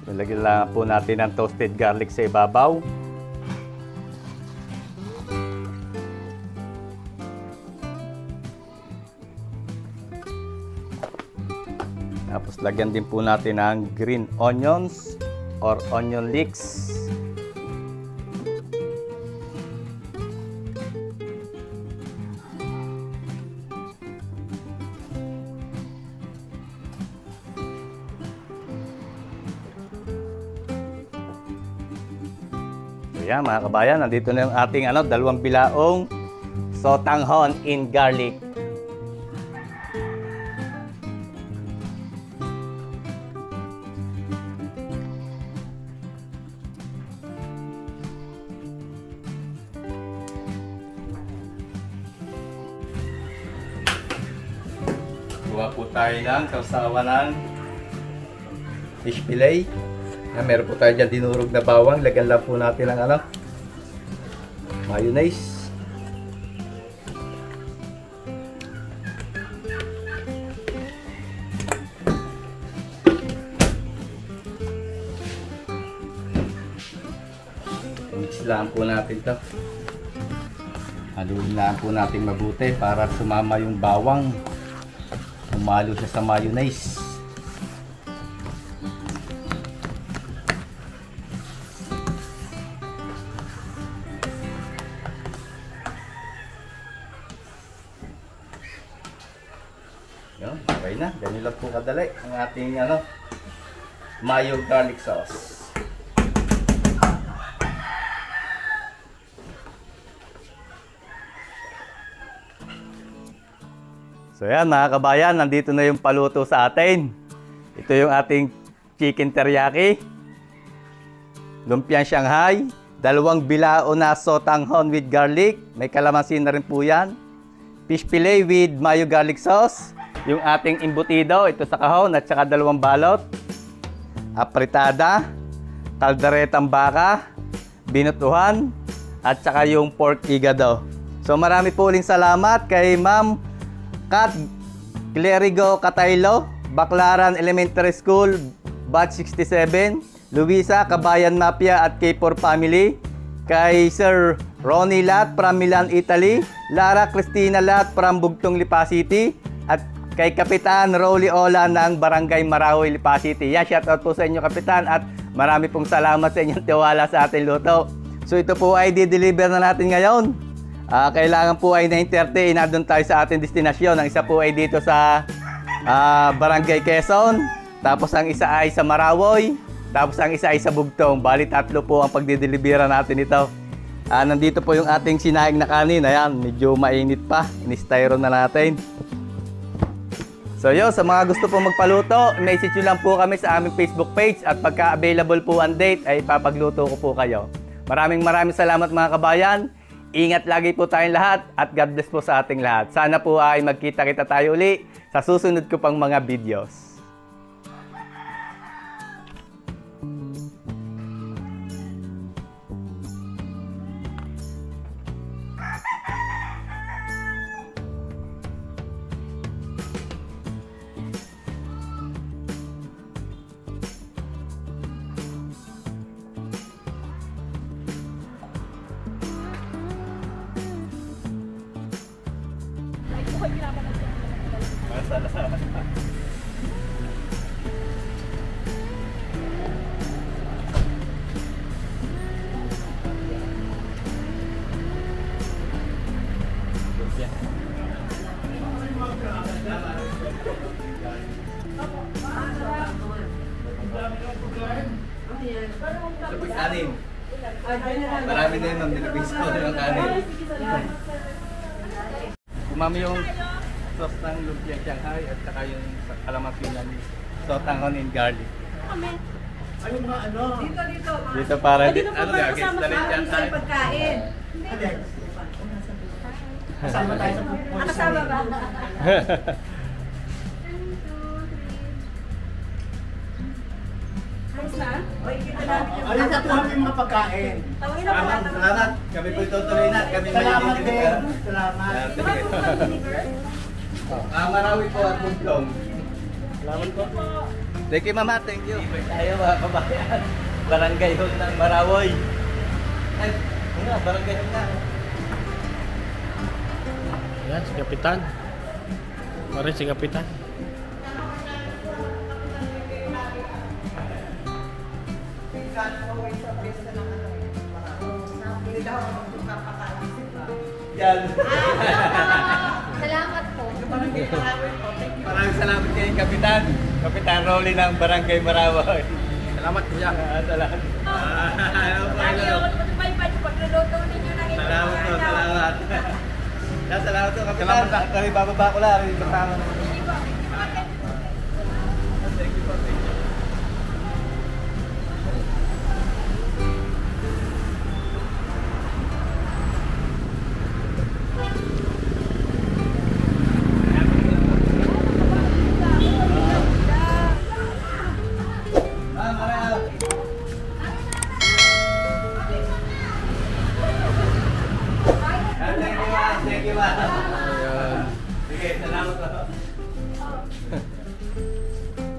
Lalagyan lang po natin ng toasted garlic sa ibabaw. Tapos lagyan din po natin ng green onions or onion leeks. Ayan mga kabayan, nandito na yung ating 2 bilaong sotanghon in garlic. Kuha po tayo ng kausawa ng fish fillet. Meron po tayo dyan dinurog na bawang. Lagyan lang po natin ang mayonnaise. Mix lang po natin ito. Haluin lang po natin mabuti para sumama yung bawang. Umalo siya sa mayonnaise. Yan, okay na. Ganyan lang po kadali ang ating mayo garlic sauce. So yan mga kabayan, nandito na yung paluto sa atin. Ito yung ating chicken teriyaki, lumpiang Shanghai, 2 bilao na sotanghon with garlic, may kalamansi na rin po yan, fish fillet with mayo garlic sauce, yung ating embutido, ito sa kahon at saka 2 balot, apritada, kalderetang baka, binutuhan, at saka yung pork igado. So marami po uling salamat kay Ma'am Kat Clerigo Cataylo, Baclaran Elementary School, Batch 67, Luisa Kabayan Mafia at K4 Family, kay Sir Ronnie Lat from Milan, Italy, Lara Cristina Lat from Bugtong, Lipa City, at kay Kapitan Rolly Ola ng Barangay Marahoy, Lipa City. Yeah, shoutout po sa inyo Kapitan at marami pong salamat sa inyong tiwala sa ating luto. So ito po ay di-deliver na natin ngayon. Kailangan po ay 9:30 inadun tayo sa ating destinasyon. Ang isa po ay dito sa Barangay Quezon, tapos ang isa ay sa Marawoy, tapos ang isa ay sa Bugtong. Bali 3 po ang pagdidelibera natin ito. Nandito po yung ating sinaing na kanin. Ayan, medyo mainit pa. In-styro na natin. So yun, sa mga gusto po magpaluto, message nyo lang po kami sa aming Facebook page at pagka available po ang date ay papagluto ko po kayo. Maraming salamat mga kabayan. Ingat lagi po tayong lahat at God bless po sa ating lahat. Sana po ay magkita-kita tayo uli sa susunod ko pang mga videos. Lapis anin. Marami na yun, nilabis ko ng kanin. Kumami yung sauce ng lumpiang Shanghai at saka yung kalamansi ng sotanghon and garlic. Ano mga ano? Dito. Dito para Dito po para kasama dali sa dyan sa tayo. pagkain. Kasama tayo sa Kasama ba? Ayos na? O, ikita namin yung... Ayun, natuhan yung mga pagkain. Tawagin na po. Salamat. Kami po itutuloy na. Kami Salamat may din. Salamat. Marawi po at Bugtong. Salamat po. Thank you, Mama. Thank you. Tayo mga kabayan. Barangay Hall ng Marawoy. Ay, nga, Barangay Hall na. Yan, si Kapitan. Mari si Kapitan. Yan. Salamat po. Maraming salamat kay Kapitan. Kapitan Rolly ng Barangay Marawoy. Salamat kuya. Salamat. Lagi ako naman may pagluluto ninyo ng ito. Salamat po, salamat. Salamat po, Kapitan. Kami bababa ko lang. Kasama na. Thank you po. Thank you. ma'am. Ayan. Sige, salamat po.